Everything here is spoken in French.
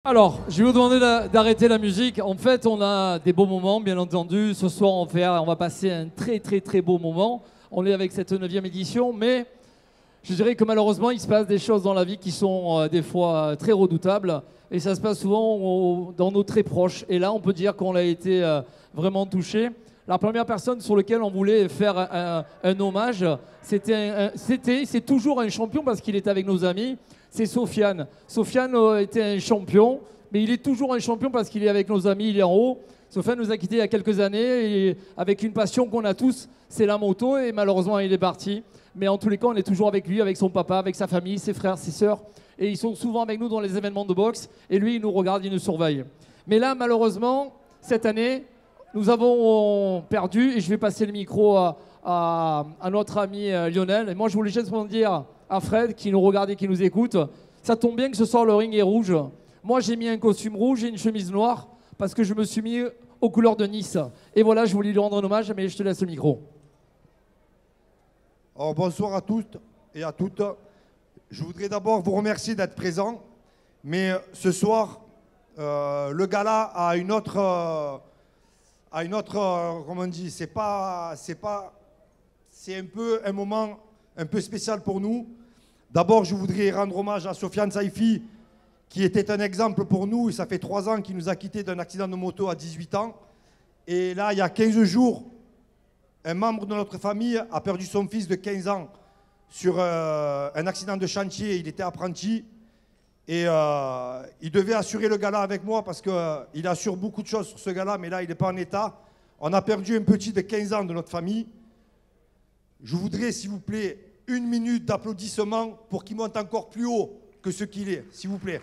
Alors, je vais vous demander d'arrêter la musique. En fait, on a des beaux moments, bien entendu. Ce soir, on va passer un très beau moment. On est avec cette 9e édition, mais je dirais que malheureusement, il se passe des choses dans la vie qui sont des fois très redoutables. Et ça se passe souvent dans nos très proches. Et là, on peut dire qu'on a été vraiment touché. La première personne sur laquelle on voulait faire un hommage, c'est toujours un champion parce qu'il est avec nos amis. C'est Sofiane. Sofiane était un champion, mais il est toujours un champion parce qu'il est avec nos amis, il est en haut. Sofiane nous a quittés il y a quelques années et avec une passion qu'on a tous, c'est la moto, et malheureusement il est parti. Mais en tous les cas, on est toujours avec lui, avec son papa, avec sa famille, ses frères, ses sœurs. Et ils sont souvent avec nous dans les événements de boxe. Et lui, il nous regarde, il nous surveille. Mais là, malheureusement, cette année, nous avons perdu, et je vais passer le micro à notre ami Lionel. Et moi, je voulais juste dire à Fred, qui nous regarde et qui nous écoute, ça tombe bien que ce soir le ring est rouge. Moi, j'ai mis un costume rouge et une chemise noire parce que je me suis mis aux couleurs de Nice. Et voilà, je voulais lui rendre un hommage, mais je te laisse le micro. Alors, bonsoir à toutes et à toutes. Je voudrais d'abord vous remercier d'être présents. Mais ce soir, le gala a une autre, comment on dit, c'est un peu un moment un peu spécial pour nous. D'abord, je voudrais rendre hommage à Sofiane Saifi, qui était un exemple pour nous. Ça fait 3 ans qu'il nous a quittés d'un accident de moto à 18 ans. Et là, il y a 15 jours, un membre de notre famille a perdu son fils de 15 ans sur un accident de chantier. Il était apprenti et il devait assurer le gala avec moi parce qu'il assure beaucoup de choses sur ce gala, mais là, il n'est pas en état. On a perdu un petit de 15 ans de notre famille. Je voudrais, s'il vous plaît, 1 minute d'applaudissement pour qu'il monte encore plus haut que ce qu'il est, s'il vous plaît.